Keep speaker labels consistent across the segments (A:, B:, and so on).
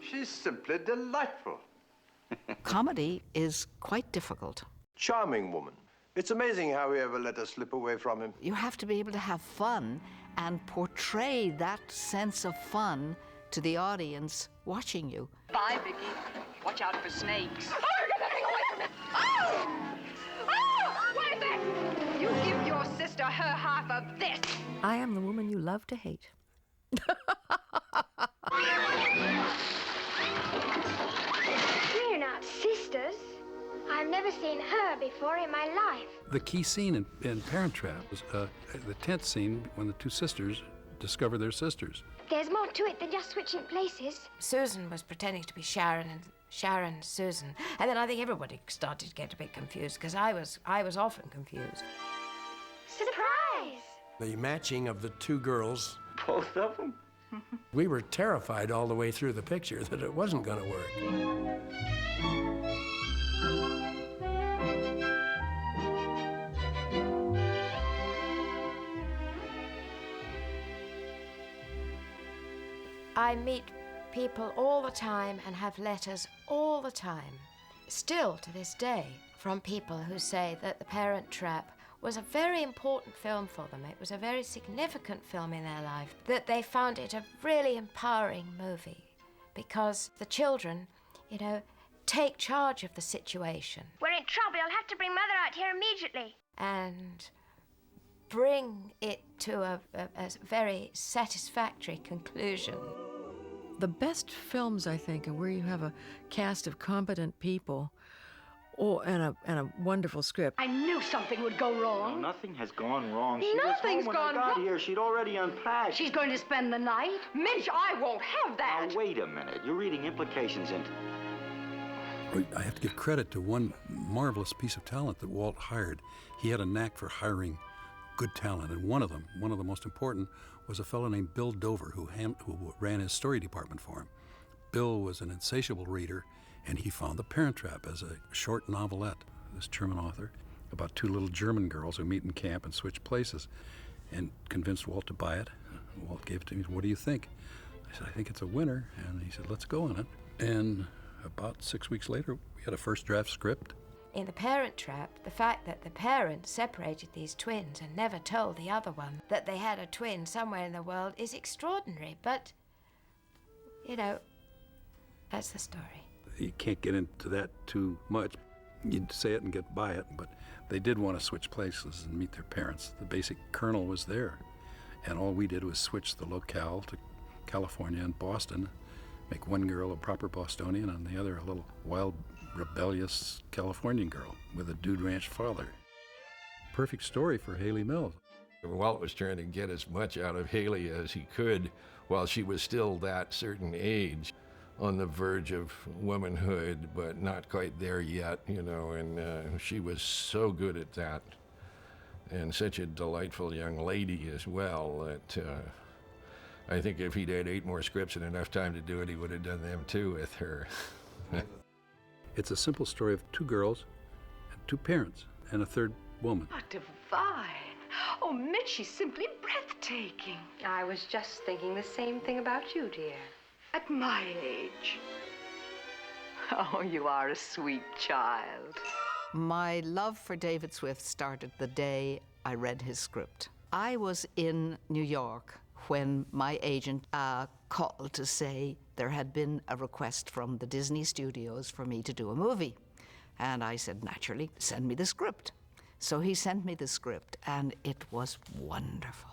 A: She's simply delightful.
B: Comedy is quite difficult.
A: Charming woman. It's amazing how he ever let her slip away from him.
B: You have to be able to have fun and portray that sense of fun to the audience watching you.
C: Bye, Vicky. Watch out for snakes.
D: Oh, get that thing away from me! Oh! Oh! What is this? You give your sister her half of this.
E: I am the woman you love to hate.
F: We're not sisters. I've never seen her before in my life.
G: The key scene in Parent Trap was the tenth scene when the two sisters discover they're sisters.
F: There's more to it than just switching places.
E: Susan was pretending to be Sharon and Sharon Susan. And then I think everybody started to get a bit confused because I was often confused.
F: Surprise!
H: The matching of the two girls.
A: Both of them?
H: We were terrified all the way through the picture that it wasn't going to work.
E: I meet people all the time and have letters all the time, still to this day, from people who say that The Parent Trap was a very important film for them. It was a very significant film in their life, that they found it a really empowering movie because the children, you know, take charge of the situation.
F: We're in trouble. I'll have to bring Mother out here immediately.
E: And bring it to a very satisfactory conclusion.
I: The best films, I think, are where you have a cast of competent people and a wonderful script.
D: I knew something would go wrong.
J: No, nothing has gone wrong.
D: Nothing's gone
J: When I got
D: wrong.
J: here, she'd already unpacked.
D: She's going to spend the night? Mitch, I won't have that.
J: Now, wait a minute. You're reading implications into...
G: I have to give credit to one marvelous piece of talent that Walt hired. He had a knack for hiring good talent, and one of the most important, was a fellow named Bill Dover, who ran his story department for him. Bill was an insatiable reader, and he found The Parent Trap as a short novelette, this German author, about two little German girls who meet in camp and switch places, and convinced Walt to buy it. Walt gave it to me. What do you think? I said, I think it's a winner. And he said, let's go on it. And about 6 weeks later, we had a first draft script.
E: In The Parent Trap, the fact that the parent separated these twins and never told the other one that they had a twin somewhere in the world is extraordinary, but, you know, that's the story.
G: You can't get into that too much. You'd say it and get by it, but they did want to switch places and meet their parents. The basic kernel was there, and all we did was switch the locale to California and Boston, make one girl a proper Bostonian and the other a little wild, rebellious Californian girl with a dude ranch father. Perfect story for Hayley Mills.
H: Walt was trying to get as much out of Hayley as he could while she was still that certain age, on the verge of womanhood, but not quite there yet, you know, and she was so good at that, and such a delightful young lady as well, that I think if he'd had 8 more scripts and enough time to do it, he would have done them too with her.
G: It's a simple story of 2 girls and 2 parents and a third woman.
D: Oh, divine. Oh, Mitch, she's simply breathtaking.
C: I was just thinking the same thing about you, dear.
D: At my age. Oh, you are a sweet child.
B: My love for David Swift started the day I read his script. I was in New York when my agent called to say there had been a request from the Disney studios for me to do a movie. And I said, naturally, send me the script. So he sent me the script, and it was wonderful.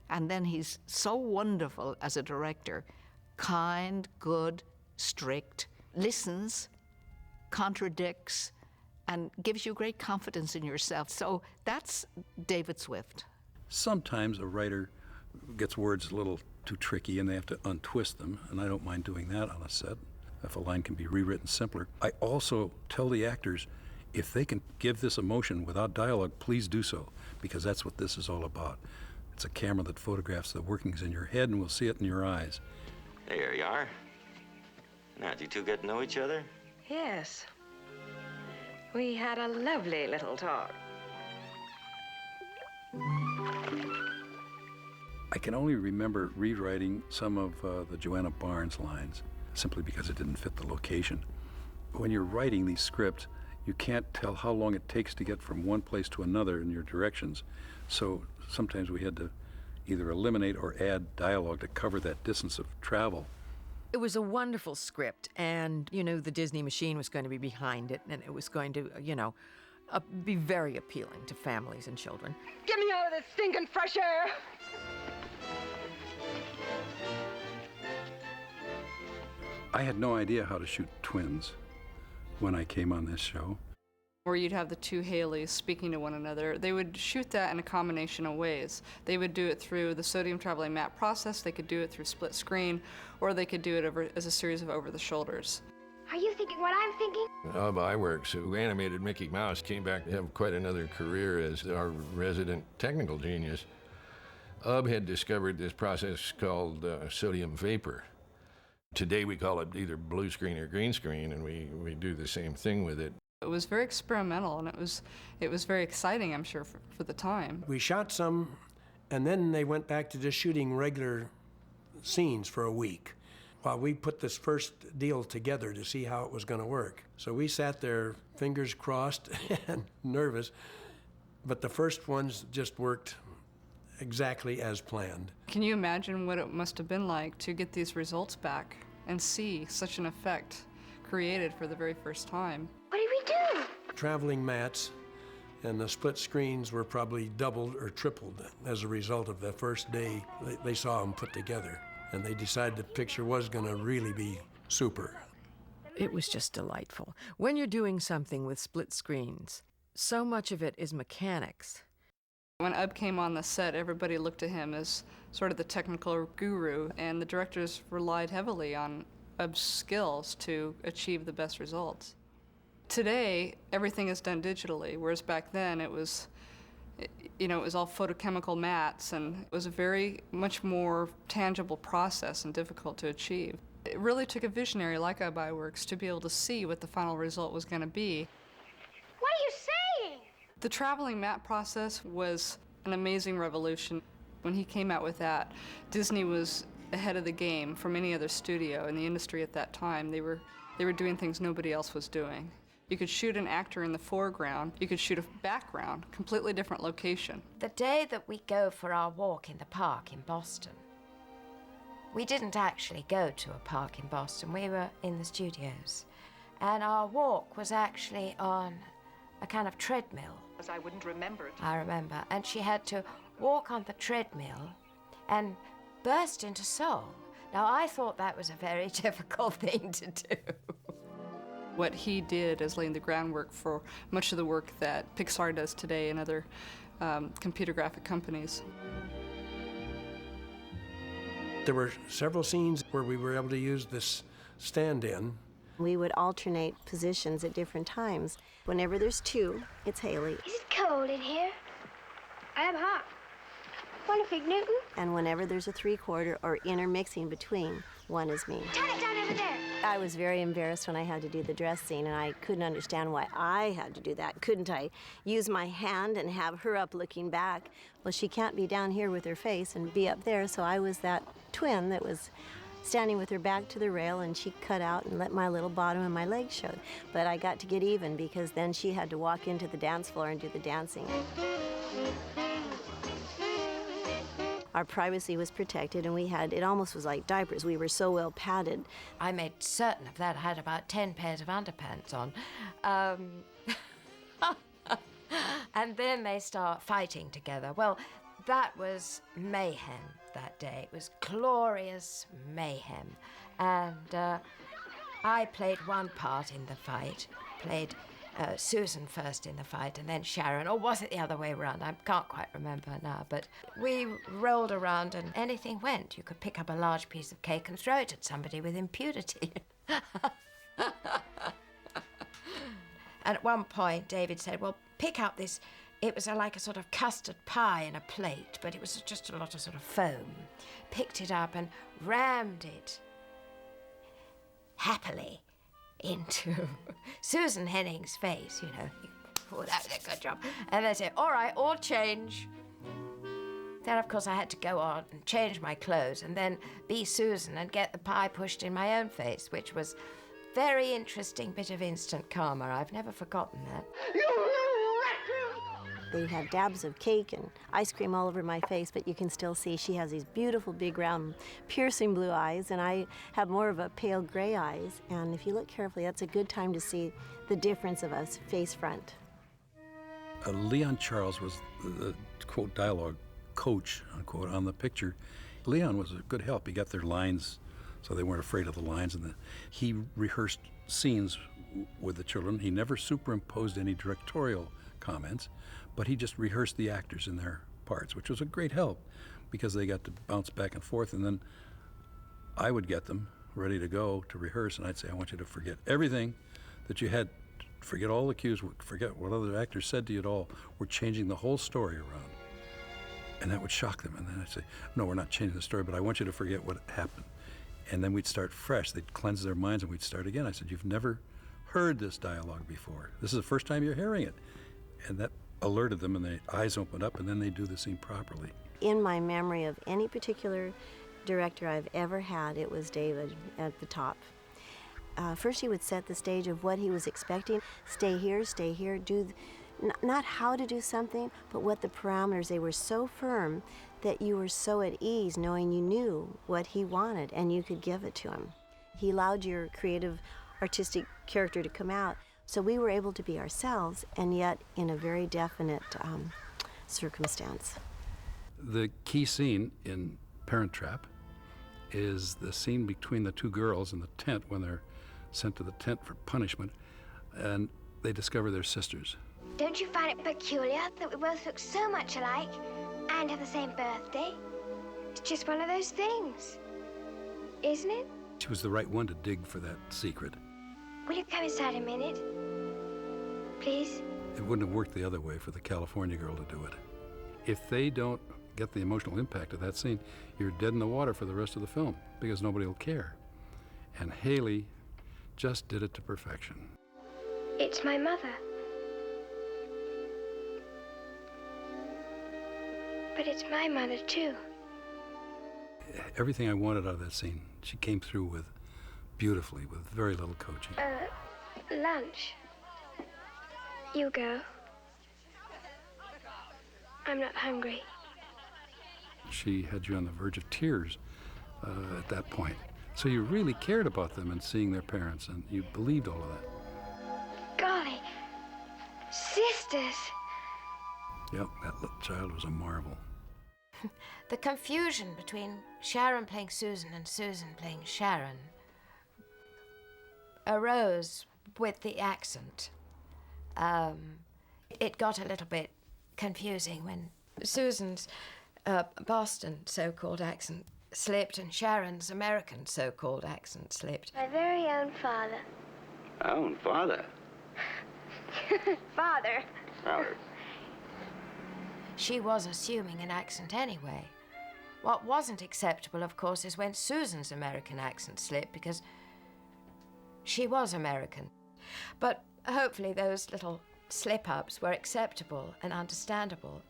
B: And then he's so wonderful as a director. Kind, good, strict, listens, contradicts, and gives you great confidence in yourself. So that's David Swift.
G: Sometimes a writer gets words a little too tricky and they have to untwist them, and I don't mind doing that on a set if a line can be rewritten simpler. I also tell the actors, if they can give this emotion without dialogue, please do so, because that's what this is all about. It's a camera that photographs the workings in your head, and we'll see it in your eyes.
J: There you are. Now, did you two get to know each other?
C: Yes. We had a lovely little talk.
G: I can only remember rewriting some of the Joanna Barnes lines, simply because it didn't fit the location. When you're writing these scripts, you can't tell how long it takes to get from one place to another in your directions. So sometimes we had to either eliminate or add dialogue to cover that distance of travel.
I: It was a wonderful script, and, you know, the Disney machine was going to be behind it, and it was going to, you know, be very appealing to families and children.
D: Get me out of this stinking fresh air!
G: I had no idea how to shoot twins when I came on this show.
K: Where you'd have the two Hayleys speaking to one another. They would shoot that in a combination of ways. They would do it through the sodium traveling matte process, they could do it through split screen, or they could do it as a series of over-the-shoulders.
F: Are you thinking what I'm thinking?
H: Ub Iwerks, who animated Mickey Mouse, came back to have quite another career as our resident technical genius. Ub had discovered this process called sodium vapor. Today we call it either blue screen or green screen, and we do the same thing with it.
K: It was very experimental, and it was very exciting, I'm sure, for the time.
L: We shot some, and then they went back to just shooting regular scenes for a week while we put this first deal together to see how it was going to work. So we sat there, fingers crossed and nervous, but the first ones just worked exactly as planned.
K: Can you imagine what it must have been like to get these results back and see such an effect created for the very first time?
F: What did we do?
L: Traveling mats and the split screens were probably doubled or tripled as a result of the first day they saw them put together. And they decided the picture was going to really be super.
I: It was just delightful. When you're doing something with split screens, so much of it is mechanics.
K: When Ub came on the set, everybody looked at him as sort of the technical guru, and the directors relied heavily on Ub's skills to achieve the best results. Today, everything is done digitally, whereas back then it was all photochemical mats, and it was a very much more tangible process and difficult to achieve. It really took a visionary like Ub Iwerks to be able to see what the final result was going to be.
F: What are you saying?
K: The traveling matte process was an amazing revolution. When he came out with that, Disney was ahead of the game from any other studio in the industry at that time. They were doing things nobody else was doing. You could shoot an actor in the foreground, you could shoot a background, completely different location.
E: The day that we go for our walk in the park in Boston, we didn't actually go to a park in Boston, we were in the studios. And our walk was actually on a kind of treadmill.
D: As I wouldn't remember it.
E: I remember. And she had to walk on the treadmill and burst into song. Now, I thought that was a very difficult thing to do.
K: What he did is laying the groundwork for much of the work that Pixar does today and other computer graphic companies.
L: There were several scenes where we were able to use this stand-in.
M: We would alternate positions at different times. Whenever there's two, it's Hayley.
F: Is it cold in here? I'm hot. Want a Fig Newton?
M: And whenever there's a three-quarter or intermixing between, one is me.
F: Turn it down over there.
M: I was very embarrassed when I had to do the dress scene, and I couldn't understand why I had to do that. Couldn't I use my hand and have her up looking back? Well, she can't be down here with her face and be up there, so I was that twin that was standing with her back to the rail, and she cut out and let my little bottom and my legs show. But I got to get even because then she had to walk into the dance floor and do the dancing. Our privacy was protected, and it almost was like diapers. We were so well padded.
E: I made certain of that. I had about 10 pairs of underpants on. And then they start fighting together. Well, that was mayhem that day. It was glorious mayhem. And I played one part in the fight, played Susan first in the fight, and then Sharon, or was it the other way around? I can't quite remember now, but we rolled around and anything went. You could pick up a large piece of cake and throw it at somebody with impunity. And at one point, David said, well, pick up this. It was like a sort of custard pie in a plate, but it was just a lot of sort of foam. Picked it up and rammed it happily into Susan Henning's face, you know. Oh, that was a good job. And they say, all right, all change. Then, of course, I had to go on and change my clothes and then be Susan and get the pie pushed in my own face, which was a very interesting bit of instant karma. I've never forgotten that.
M: They had dabs of cake and ice cream all over my face, but you can still see she has these beautiful, big, round, piercing blue eyes, and I have more of a pale gray eyes. And if you look carefully, that's a good time to see the difference of us face front.
G: Leon Charles was the, quote, dialogue coach, unquote, on the picture. Leon was a good help. He got their lines so they weren't afraid of the lines. And he rehearsed scenes with the children. He never superimposed any directorial comments, but he just rehearsed the actors in their parts, which was a great help because they got to bounce back and forth. And then I would get them ready to go to rehearse, and I'd say, I want you to forget everything that you had, forget all the cues, forget what other actors said to you at all. We're changing the whole story around. And that would shock them. And then I'd say, no, we're not changing the story, but I want you to forget what happened. And then we'd start fresh. They'd cleanse their minds, and we'd start again. I said, you've never heard this dialogue before. This is the first time you're hearing it. And that alerted them, and their eyes opened up, and then they do the scene properly.
M: In my memory of any particular director I've ever had, it was David at the top. First he would set the stage of what he was expecting. Stay here, do, not how to do something, but what the parameters. They were so firm that you were so at ease knowing you knew what he wanted and you could give it to him. He allowed your creative, artistic character to come out. So we were able to be ourselves, and yet in a very definite circumstance.
G: The key scene in Parent Trap is the scene between the two girls in the tent when they're sent to the tent for punishment, and they discover they're sisters.
F: Don't you find it peculiar that we both look so much alike and have the same birthday? It's just one of those things, isn't it?
G: She was the right one to dig for that secret.
F: Will you come inside a minute, please?
G: It wouldn't have worked the other way for the California girl to do it. If they don't get the emotional impact of that scene, you're dead in the water for the rest of the film because nobody will care. And Hayley just did it to perfection.
F: It's my mother. But it's my mother, too.
G: Everything I wanted out of that scene, she came through with beautifully, with very little coaching.
F: Lunch. You go. I'm not hungry.
G: She had you on the verge of tears at that point. So you really cared about them and seeing their parents, and you believed all of that.
F: Golly. Sisters.
G: Yep, that little child was a marvel.
E: The confusion between Sharon playing Susan and Susan playing Sharon arose with the accent. It got a little bit confusing when Susan's Boston so-called accent slipped and Sharon's American so-called accent slipped.
F: My very own father.
J: Own father?
F: Father.
J: Father.
E: She was assuming an accent anyway. What wasn't acceptable, of course, is when Susan's American accent slipped, because she was American. But hopefully those little slip-ups were acceptable and understandable.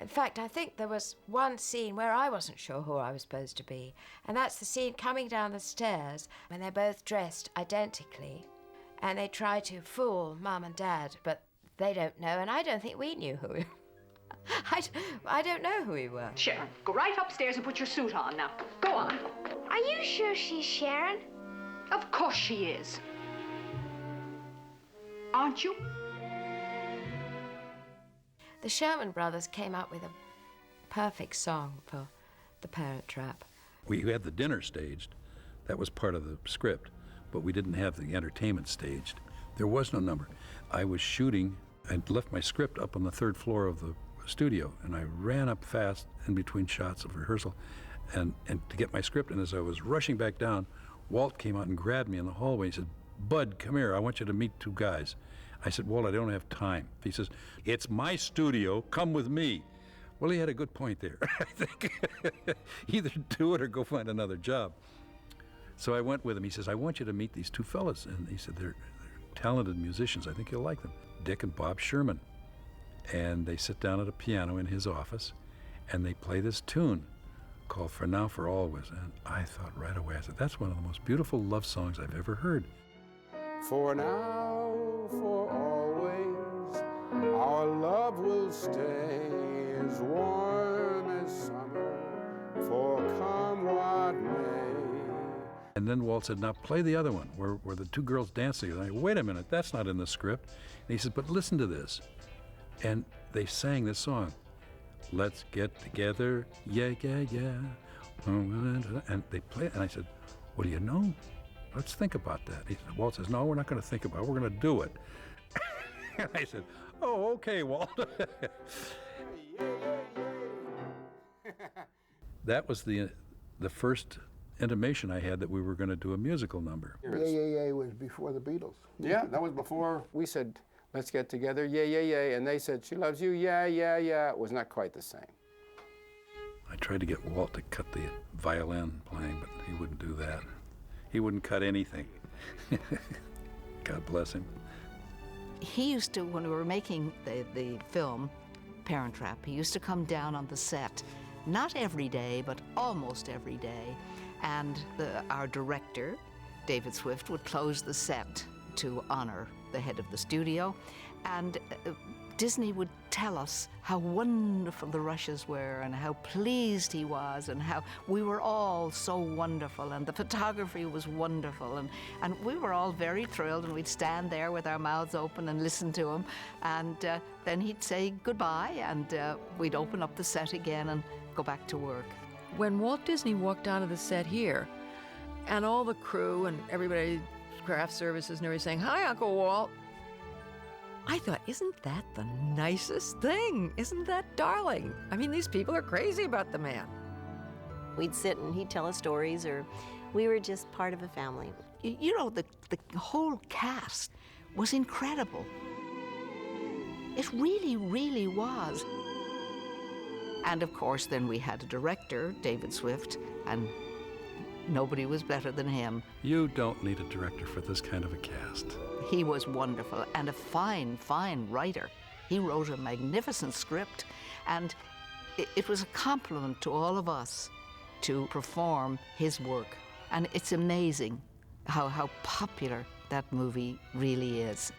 E: In fact, I think there was one scene where I wasn't sure who I was supposed to be, and that's the scene coming down the stairs when they're both dressed identically, and they try to fool Mum and Dad, but they don't know, and I don't think we knew who we were. I don't know who we were.
D: Sharon, go right upstairs and put your suit on now. Go on.
F: Are you sure she's Sharon?
D: Of course she is. Aren't you?
E: The Sherman Brothers came up with a perfect song for The Parent Trap.
G: We had the dinner staged. That was part of the script, but we didn't have the entertainment staged. There was no number. I was shooting. I'd left my script up on the third floor of the studio, and I ran up fast in between shots of rehearsal and to get my script. And as I was rushing back down, Walt came out and grabbed me in the hallway. He said, "Bud, come here. I want you to meet two guys." I said, "Walt, I don't have time." He says, "It's my studio. Come with me." Well, he had a good point there. I think either do it or go find another job. So I went with him. He says, "I want you to meet these two fellas." And he said, they're talented musicians. I think you'll like them. Dick and Bob Sherman. And they sit down at a piano in his office, and they play this tune called For Now, For Always. And I thought right away, I said, that's one of the most beautiful love songs I've ever heard.
N: For now, for always, our love will stay as warm as summer, for come what may.
G: And then Walt said, now play the other one, where the two girls dance together. And I, wait a minute, that's not in the script. And he said, but listen to this. And they sang this song. Let's get together, yeah, yeah, yeah. And they play it, and I said, what do you know? Let's think about that. Walt says, no, we're not going to think about it. We're going to do it. And I said, oh, okay, Walt. That was the first intimation I had that we were going to do a musical number.
O: Yeah, yeah, yeah was before the Beatles.
N: Yeah, that was before we said, let's get together, yeah, yeah, yeah. And they said, she loves you, yeah, yeah, yeah. It was not quite the same.
G: I tried to get Walt to cut the violin playing, but he wouldn't do that. He wouldn't cut anything. God bless him.
B: He used to, when we were making the film, Parent Trap, he used to come down on the set, not every day, but almost every day. And our director, David Swift, would close the set to honor the head of the studio. And Disney would tell us how wonderful the Rushes were and how pleased he was and how we were all so wonderful and the photography was wonderful and we were all very thrilled, and we'd stand there with our mouths open and listen to him, and then he'd say goodbye, and we'd open up the set again and go back to work.
I: When Walt Disney walked out of the set here, and all the crew and everybody, craft services and everybody saying, hi, Uncle Walt, I thought, isn't that the nicest thing? Isn't that darling? I mean, these people are crazy about the man.
M: We'd sit and he'd tell us stories, or we were just part of a family.
B: You know, the whole cast was incredible. It really, really was. And of course, then we had a director, David Swift, and nobody was better than him.
G: You don't need a director for this kind of a cast.
B: He was wonderful and a fine, fine writer. He wrote a magnificent script, and it was a compliment to all of us to perform his work. And it's amazing how popular that movie really is.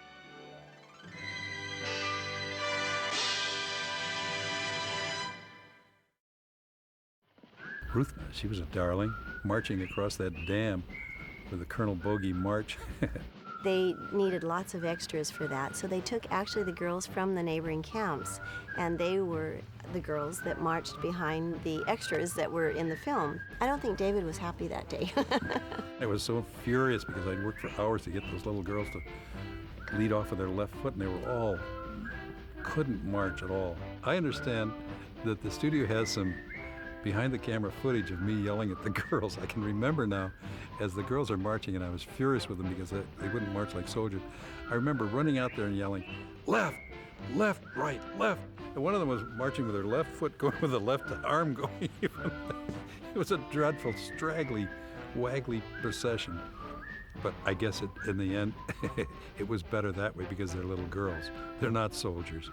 G: Ruth, she was a darling, marching across that dam with the Colonel Bogey March.
M: They needed lots of extras for that, so they took actually the girls from the neighboring camps, and they were the girls that marched behind the extras that were in the film. I don't think David was happy that day.
G: I was so furious because I'd worked for hours to get those little girls to lead off with their left foot, and they were all, couldn't march at all. I understand that the studio has some behind-the-camera footage of me yelling at the girls. I can remember now as the girls are marching, and I was furious with them because they wouldn't march like soldiers. I remember running out there and yelling, left, left, right, left. And one of them was marching with her left foot going with the left arm going. It was a dreadful, straggly, waggly procession. But I guess in the end, it was better that way because they're little girls. They're not soldiers.